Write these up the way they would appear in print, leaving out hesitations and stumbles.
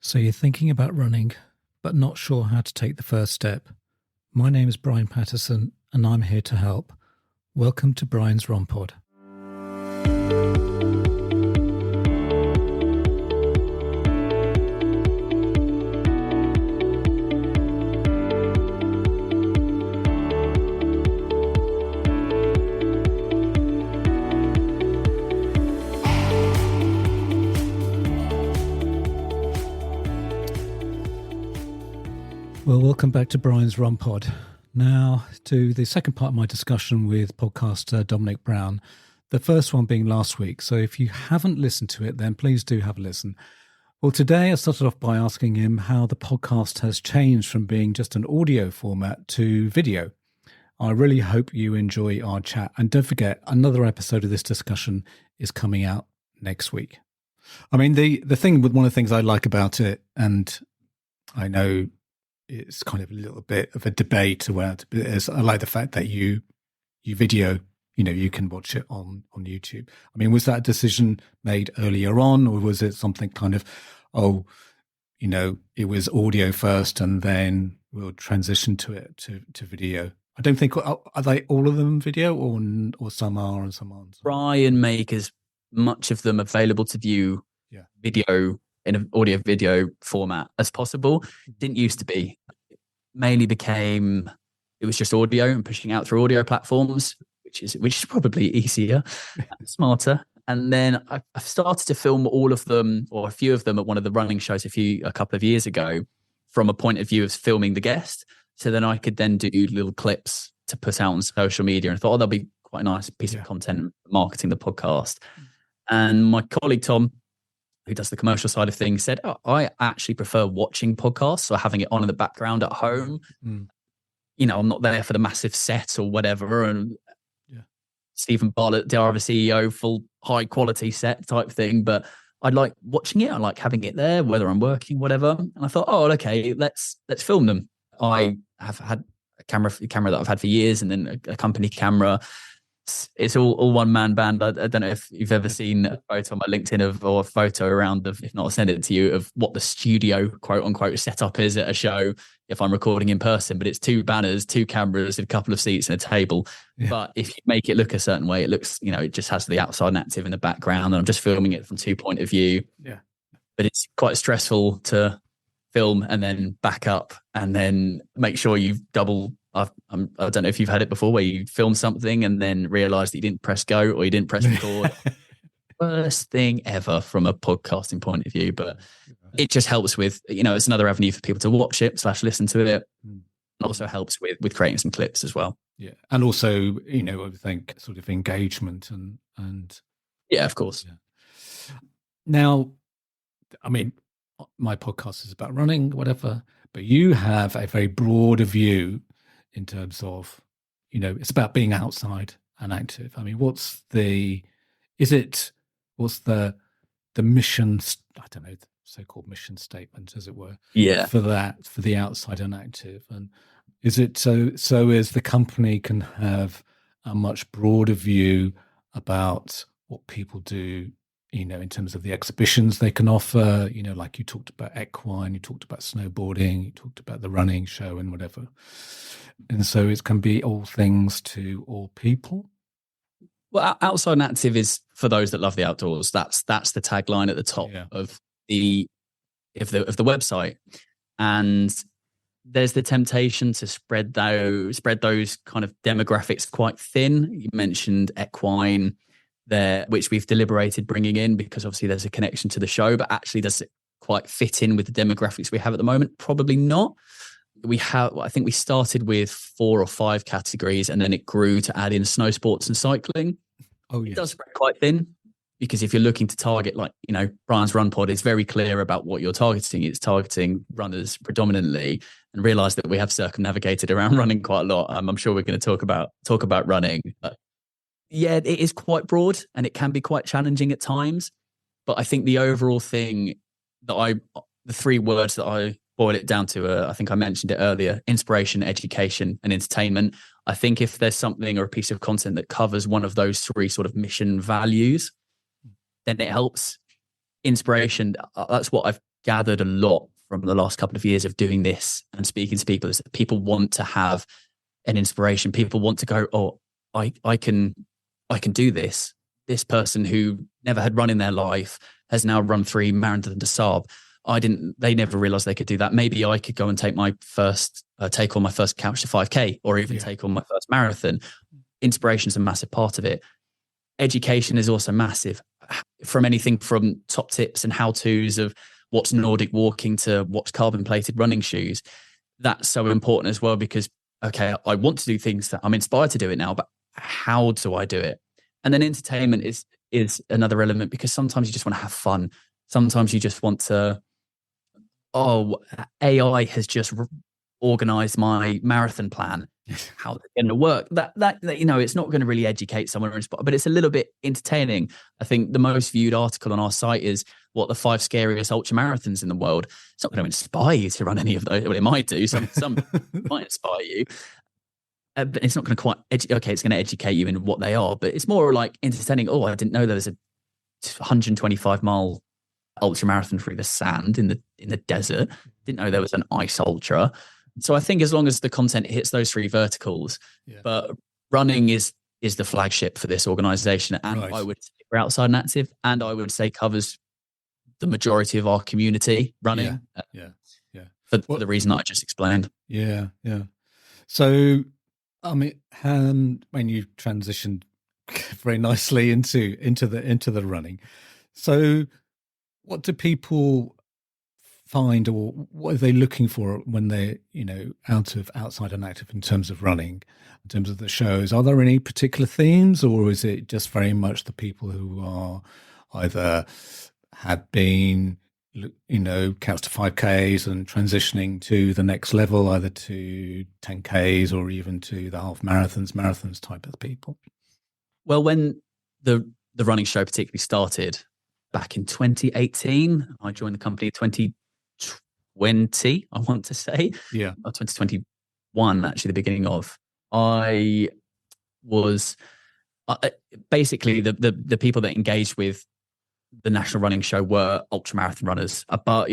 So you're thinking about running, but not sure how to take the first step. My name is Brian Patterson, and I'm here to help. Welcome to Brian's Run Pod. Well, welcome back to Brian's Run Pod. Now to the second part of my discussion with podcaster Dominic Brown, the first one being last week. So if you haven't listened to it, then please do have a listen. Well, today I started off by asking him how the podcast has changed from being just an audio format to video. I really hope you enjoy our chat. And don't forget, another episode of this discussion is coming out next week. I mean, the thing with one of the things I like about it, and I know it's kind of a little bit of a debate around it. I like the fact that you video, you can watch it on YouTube. I mean, was that a decision made earlier on, or was it something kind of, it was audio first and then we'll transition to video? I don't think, are they all of them video or some are and some aren't? Try and make as much of them available to view video in an audio video format as possible. Didn't used to be. It mainly became, it was just audio and pushing out through audio platforms, which is probably easier and smarter. And then I've started to film all of them, or a few of them, at one of the running shows a couple of years ago, from a point of view of filming the guest. So then I could then do little clips to put out on social media, and I thought, that'll be quite a nice piece of content marketing the podcast. And my colleague Tom, who does the commercial side of things, said, I actually prefer watching podcasts, so having it on in the background at home. I'm not there for the massive set or whatever. And Stephen Bartlett, the other CEO, full high quality set type thing. But I like watching it. I like having it there, whether I'm working, whatever. And I thought, okay, let's film them. I have had a camera that I've had for years, and then a company camera. It's all one man band. I don't know if you've ever seen a photo on my LinkedIn or a photo around if not, I'll send it to you, of what the studio quote unquote setup is at a show if I'm recording in person. But it's two banners, two cameras, a couple of seats and a table. But if you make it look a certain way, it looks, it just has the outside and active in the background, and I'm just filming it from two point of view. But it's quite stressful to film and then back up and then make sure you've double. I don't know if you've had it before, where you film something and then realize that you didn't press go or you didn't press record. Worst thing ever from a podcasting point of view, but it just helps with, it's another avenue for people to watch it / listen to it. And also helps with creating some clips as well. Yeah. And also, I think sort of engagement and yeah, of course. Yeah. Now, I mean, my podcast is about running, whatever, but you have a very broader view in terms of, it's about being outside and active. I mean, what's the mission, I don't know, the so-called mission statement, as it were, for the outside and active? And is it so as the company can have a much broader view about what people do, in terms of the exhibitions they can offer, like you talked about equine, you talked about snowboarding, you talked about the running show and whatever. And so it can be all things to all people. Well, outside and active is for those that love the outdoors. That's the tagline at the top of the website. And there's the temptation to spread those kind of demographics quite thin. You mentioned equine there, which we've deliberated bringing in because obviously there's a connection to the show, but actually does it quite fit in with the demographics we have at the moment? Probably not. I think we started with 4 or 5 categories, and then it grew to add in snow sports and cycling. It does spread quite thin, because if you're looking to target, Brian's Run Pod is very clear about what you're targeting. It's targeting runners predominantly, and realize that we have circumnavigated around running quite a lot. I'm sure we're going to talk about running. But yeah, it is quite broad and it can be quite challenging at times. But I think the overall thing the 3 words that I boil it down to, I think I mentioned it earlier: inspiration, education, and entertainment. I think if there's something or a piece of content that covers one of those 3 sort of mission values, then it helps. Inspiration, that's what I've gathered a lot from the last couple of years of doing this and speaking to people is that people want to have an inspiration. People want to go, oh, I can do this. This person who never had run in their life has now run 3 Marathon des Sables. They never realized they could do that. Maybe I could go and take on my first couch to 5K, or even take on my first marathon. Inspiration is a massive part of it. Education is also massive, from anything from top tips and how-tos of what's Nordic walking to what's carbon-plated running shoes. That's so important as well, because, okay, I want to do things that I'm inspired to do it now, but how do I do it? And then entertainment is another element, because sometimes you just want to have fun. Sometimes you just want to, AI has just organized my marathon plan. How's it going to work? That it's not going to really educate someone or inspire, but it's a little bit entertaining. I think the most viewed article on our site is what the 5 scariest ultra marathons in the world. It's not going to inspire you to run any of those. Well, it might do. Some might inspire you. But it's not going to quite it's going to educate you in what they are, but it's more like entertaining. Oh, I didn't know there was a 125-mile ultra marathon through the sand in the desert. Didn't know there was an ice ultra. So I think as long as the content hits those 3 verticals, but running is the flagship for this organization, and I would say we're outside and active, and I would say covers the majority of our community running. For the reason that I just explained. Yeah. So, I mean, when you transitioned very nicely into the running, so what do people find, or what are they looking for when they're outside and active in terms of running, in terms of the shows? Are there any particular themes, or is it just very much the people who are either had been couch to 5Ks and transitioning to the next level, either to 10Ks or even to the half marathons type of people? Well, when the running show particularly started back in 2018, I joined the company in 2020, I want to say. Yeah. Or 2021, actually, the beginning of. I was basically the people that engaged with the national running show were ultramarathon runners, but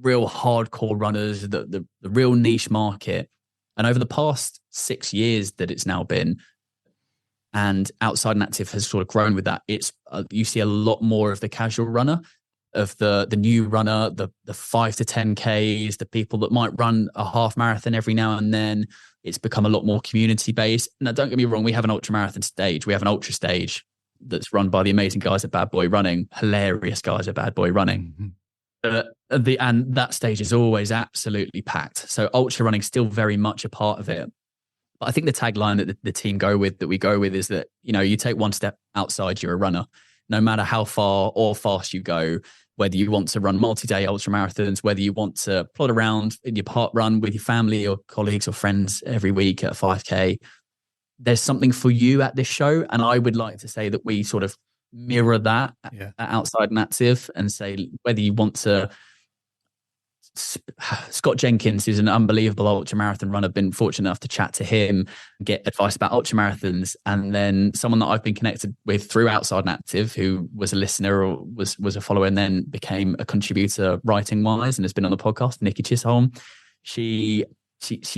real hardcore runners, the real niche market. And over the past 6 years that it's now been, and Outside and Active has sort of grown with that, it's you see a lot more of the casual runner, of the new runner, the 5 to 10Ks, the people that might run a half marathon every now and then. It's become a lot more community based. Now, don't get me wrong, we have an ultramarathon stage, we have an ultra stage that's run by the amazing guys at Bad Boy Running, hilarious guys at Bad Boy Running. Mm-hmm. And that stage is always absolutely packed. So ultra running is still very much a part of it. But I think the tagline that the team that we go with is that, you take one step outside, you're a runner. No matter how far or fast you go, whether you want to run multi-day ultra marathons, whether you want to plod around in your park run with your family or colleagues or friends every week at a 5K, there's something for you at this show. And I would like to say that we sort of mirror that at Outside and Active, and say whether you want to. Scott Jenkins, who's an unbelievable ultramarathon runner, been fortunate enough to chat to him and get advice about ultramarathons. And then someone that I've been connected with through Outside and Active, who was a listener or was a follower and then became a contributor writing wise and has been on the podcast, Nikki Chisholm. She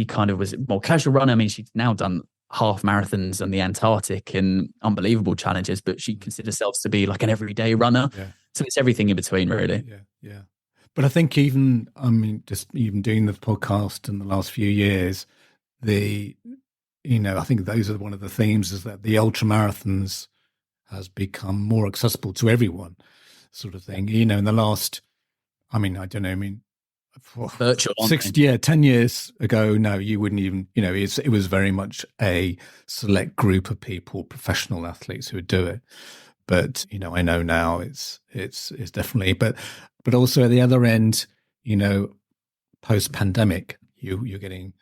kind of was a more casual runner. I mean, she's now done half marathons on the Antarctic and unbelievable challenges, but she considers herself to be like an everyday runner. So it's everything in between, really. Yeah. But I think even doing the podcast in the last few years, I think those are one of the themes, is that the ultra marathons has become more accessible to everyone, sort of thing. In the last, virtual 10 years ago, no, you wouldn't even, it was very much a select group of people, professional athletes who would do it. But, I know now it's definitely, but also at the other end, post-pandemic, you're getting,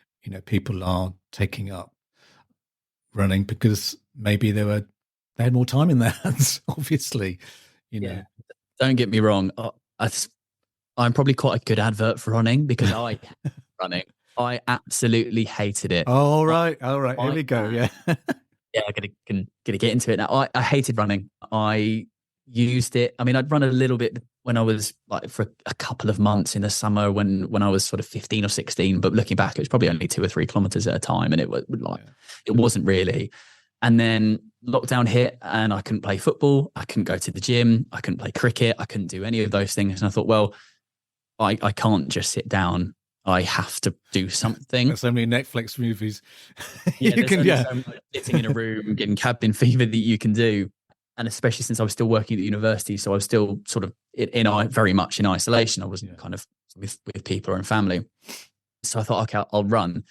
people are taking up running because maybe they had more time in their hands, obviously, know. Don't get me wrong. I'm probably quite a good advert for running, because running, I absolutely hated it. All right. Here we go. Yeah. Yeah, I'm gonna get into it now. I hated running. I used it. I mean, I'd run a little bit when I was like for a couple of months in the summer when I was sort of 15 or 16, but looking back, it was probably only 2 or 3 kilometers at a time. And it was like, it wasn't really. And then lockdown hit and I couldn't play football. I couldn't go to the gym. I couldn't play cricket. I couldn't do any of those things. And I thought, well, I can't just sit down. I have to do something. There's so many Netflix movies. Yeah, so much sitting in a room, getting cabin fever that you can do. And especially since I was still working at the university, so I was still sort of very much in isolation. I wasn't kind of with people or in family. So I thought, okay, I'll run.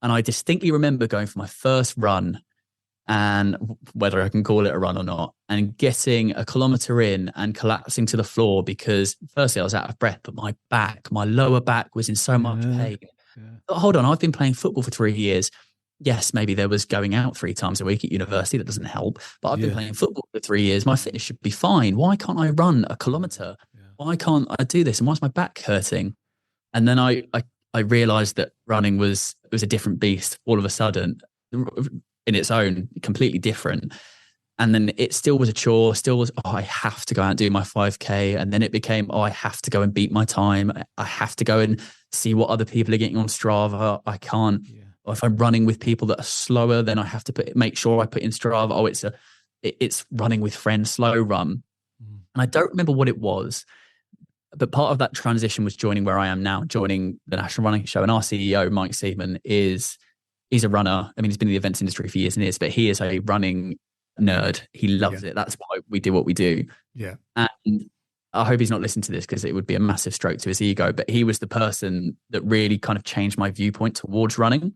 And I distinctly remember going for my first run, and whether I can call it a run or not, and getting a kilometer in and collapsing to the floor because firstly I was out of breath, but my lower back was in so much pain. But hold on, I've been playing football for 3 years. Yes, maybe there was going out 3 times a week at university. That doesn't help. But I've been playing football for 3 years. My fitness should be fine. Why can't I run a kilometer? Why can't I do this? And why's my back hurting? And then I realized that running was a different beast all of a sudden in its own, completely different. And then it still was a chore, still was, I have to go out and do my 5K. And then it became, I have to go and beat my time. I have to go and see what other people are getting on Strava. I can't. Or if I'm running with people that are slower, then I have to make sure I put in Strava. Oh, it's running with friends, slow run. And I don't remember what it was, but part of that transition was joining where I am now, joining the National Running Show. And our CEO, Mike Seaman, he's a runner. I mean, he's been in the events industry for years and years, but he is a running nerd. He loves it. That's why we do what we do. Yeah. And I hope he's not listening to this because it would be a massive stroke to his ego, but he was the person that really kind of changed my viewpoint towards running.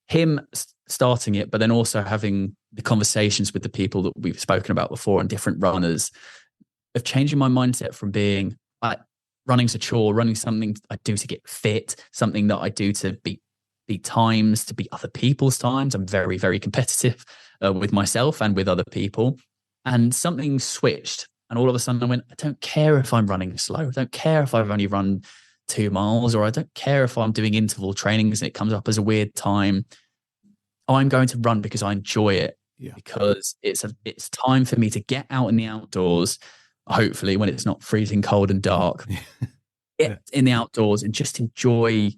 Him starting it, but then also having the conversations with the people that we've spoken about before and different runners of changing my mindset from being running's a chore, running something I do to get fit, something that I do to beat times, to beat other people's times. I'm very, very competitive with myself and with other people. And something switched. And all of a sudden I went, I don't care if I'm running slow. I don't care if I've only run 2 miles, or I don't care if I'm doing interval trainings and it comes up as a weird time. I'm going to run because I enjoy it, because it's time for me to get out in the outdoors, hopefully when it's not freezing cold and dark, get in the outdoors and just enjoy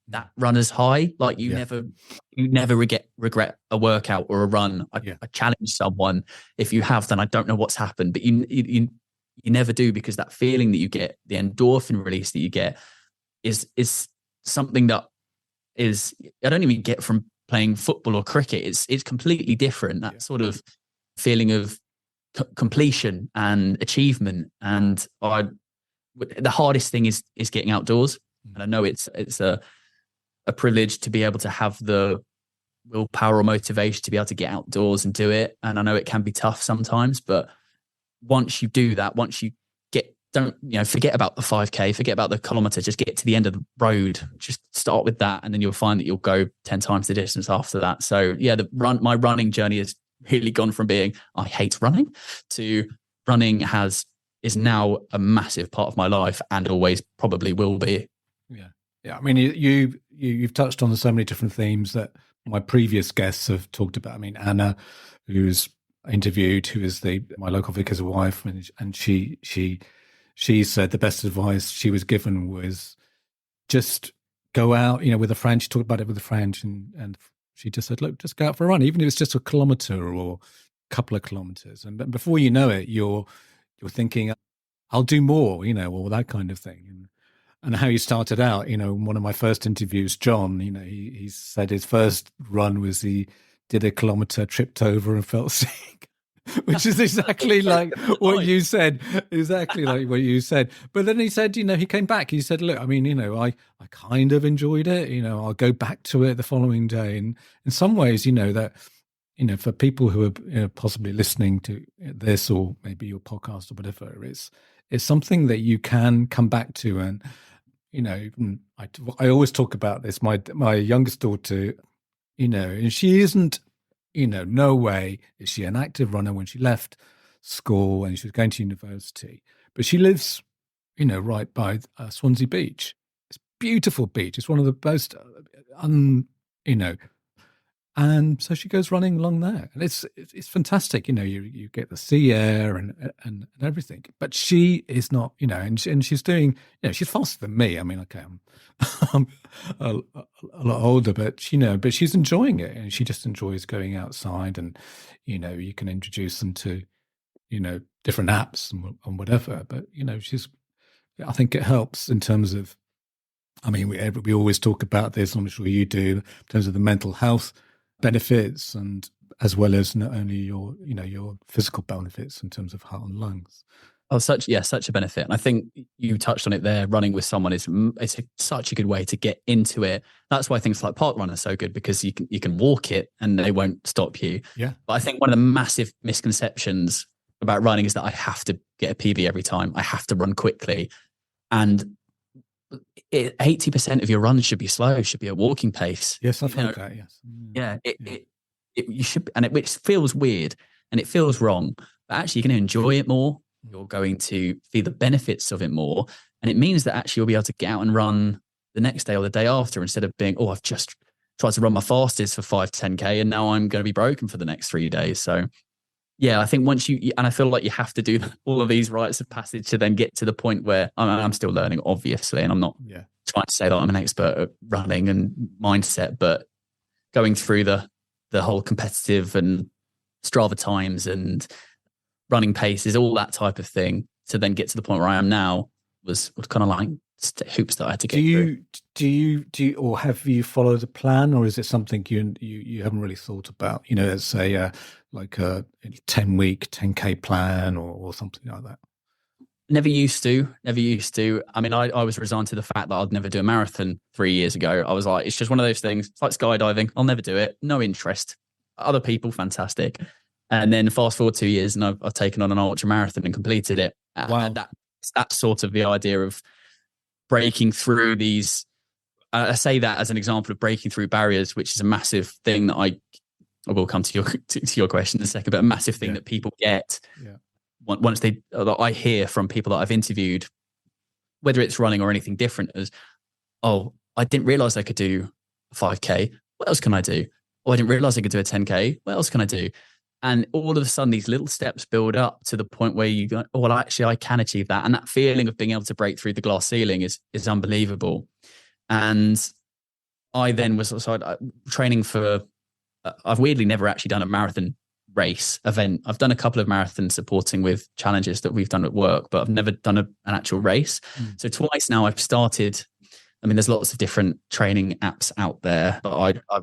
that runner's high. Like you never regret a workout or a run. I challenge someone. If you have, then I don't know what's happened, but you never do, because that feeling that you get, the endorphin release that you get, is something that is, I don't even get from playing football or cricket. It's completely different. That sort of feeling of completion and achievement. And the hardest thing is getting outdoors. And I know it's a privilege to be able to have the willpower or motivation to be able to get outdoors and do it. And I know it can be tough sometimes, but once you do that, once you forget about the 5K, forget about the kilometer, just get to the end of the road, just start with that. And then you'll find that you'll go 10 times the distance after that. So my running journey has really gone from being, I hate running, to running is now a massive part of my life and always probably will be. Yeah. I mean, you've touched on so many different themes that my previous guests have talked about. I mean, Anna, who's interviewed, who is my local vicar's wife, and she said the best advice she was given was just go out, with a friend. She talked about it with a friend, and she just said, look, just go out for a run, even if it's just a kilometer or a couple of kilometers. And before you know it, you're thinking, I'll do more, or that kind of thing. And how you started out, in one of my first interviews, John, he said his first run was he did a kilometer, tripped over and felt sick. Which is exactly like what you said. Exactly like what you said. But then he said, he came back. He said, look, I mean, I kind of enjoyed it. I'll go back to it the following day. And in some ways, that, for people who are possibly listening to this or maybe your podcast or whatever, it's something that you can come back to. And, I always talk about this. My youngest daughter, and she isn't, no way is she an active runner when she left school and she was going to university. But she lives, right by Swansea Beach. It's a beautiful beach. It's one of the most, And so she goes running along there, and it's fantastic. You get the sea air and everything. But she is not, and she's doing, she's faster than me. I mean, okay, I'm a lot older, but but she's enjoying it, and she just enjoys going outside, and you can introduce them to different apps and whatever. But I think it helps in terms of, I mean, we always talk about this, I'm sure you do, in terms of the mental health benefits, and as well as not only your physical benefits in terms of heart and lungs. Oh, such a benefit. And I think you touched on it there. Running with someone is such a good way to get into it. That's why things like park run are so good, because you can walk it and they won't stop you. Yeah. But I think one of the massive misconceptions about running is that I have to get a PB every time. I have to run quickly, and 80% of your run should be slow. Should be a walking pace. Yes, I've heard that. Yes. Yeah. You should, and which feels weird and it feels wrong, but actually you're going to enjoy it more. You're going to feel the benefits of it more. And it means that actually you'll be able to get out and run the next day or the day after, instead of being, I've just tried to run my fastest for 5-10K and now I'm going to be broken for the next 3 days. So yeah, I think once and I feel like you have to do all of these rites of passage to then get to the point where I'm still learning, obviously, and I'm not trying to say that I'm an expert at running and mindset, but going through the whole competitive and Strava times and running paces, all that type of thing, to then get to the point where I am now was kind of like hoops that I had to get through. Do you, or have you followed a plan, or is it something you haven't really thought about? Let's say like a 10-week 10K plan or something like that. Never used to. I mean, I was resigned to the fact that I'd never do a marathon 3 years ago. I was like, it's just one of those things. It's like skydiving. I'll never do it. No interest. Other people, fantastic. And then fast forward 2 years, and I've taken on an ultra marathon and completed it. Wow. And that's sort of the idea of breaking through these. I say that as an example of breaking through barriers, which is a massive thing that I will come to your question in a second, but a massive thing that people get once I hear from people that I've interviewed, whether it's running or anything different, as, I didn't realize I could do a 5K. What else can I do? I didn't realize I could do a 10K. What else can I do? And all of a sudden, these little steps build up to the point where you go, actually, I can achieve that. And that feeling of being able to break through the glass ceiling is unbelievable. And I then was training for, I've weirdly never actually done a marathon race event. I've done a couple of marathons supporting with challenges that we've done at work, but I've never done an actual race. So twice now I've started. I mean, there's lots of different training apps out there, but I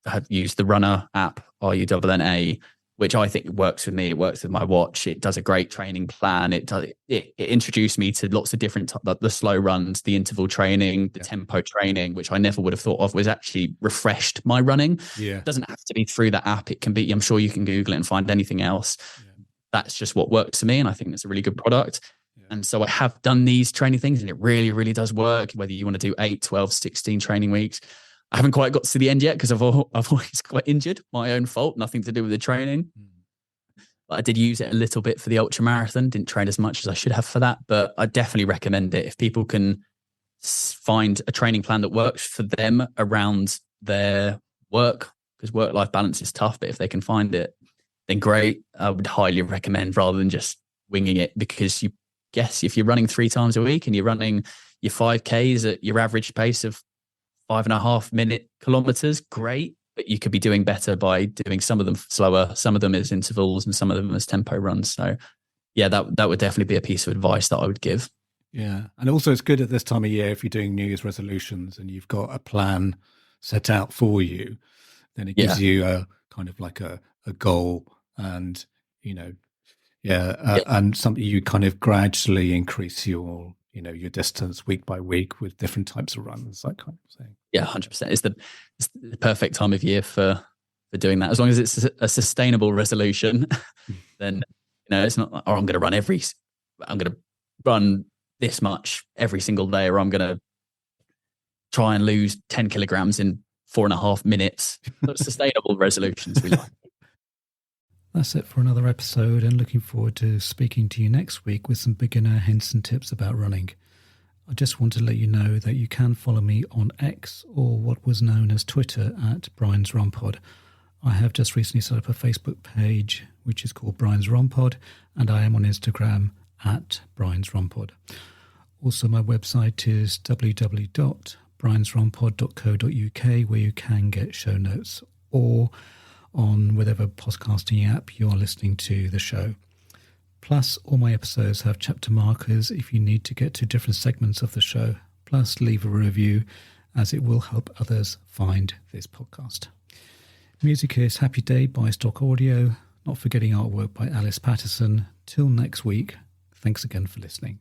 have used the Runner app, RUNNA, which I think works with me. It works with my watch. It does a great training plan. It introduced me to lots of different, the slow runs, the interval training, the tempo training, which I never would have thought of, was actually refreshed my running. Yeah. It doesn't have to be through that app. It can be, I'm sure you can Google it and find anything else. Yeah. That's just what works for me. And I think it's a really good product. Yeah. And so I have done these training things, and it really, really does work, whether you want to do 8, 12, 16 training weeks. I haven't quite got to the end yet because I've always quite injured, my own fault, nothing to do with the training. But I did use it a little bit for the ultra marathon. Didn't train as much as I should have for that, but I definitely recommend it if people can find a training plan that works for them around their work, because work-life balance is tough. But if they can find it, then great. I would highly recommend, rather than just winging it, because if you're running 3 times a week and you're running your 5Ks at your average pace of 5.5-minute kilometers, great, but you could be doing better by doing some of them slower, some of them as intervals, and some of them as tempo runs. So yeah, that would definitely be a piece of advice that I would give. Yeah. And also it's good at this time of year, if you're doing New Year's resolutions and you've got a plan set out for you, then it gives you a kind of like a goal, and and something you kind of gradually increase your distance week by week with different types of runs, that kind of thing. Yeah, 100%. It's the perfect time of year for doing that. As long as it's a sustainable resolution, then it's not like, I'm going to run this much every single day, or I'm going to try and lose 10 kilograms in 4.5 minutes. Those sustainable resolutions we like. That's it for another episode, and looking forward to speaking to you next week with some beginner hints and tips about running. I just want to let you know that you can follow me on X, or what was known as Twitter, at Brian's Run Pod. I have just recently set up a Facebook page, which is called Brian's Rompod, and I am on Instagram at Brian's Rompod. Also, my website is www.briansrompod.co.uk, where you can get show notes, or on whatever podcasting app you are listening to the show. Plus, all my episodes have chapter markers if you need to get to different segments of the show. Plus, leave a review, as it will help others find this podcast. Music is Happy Day by Stock Audio, not forgetting artwork by Alice Patterson. Till next week, thanks again for listening.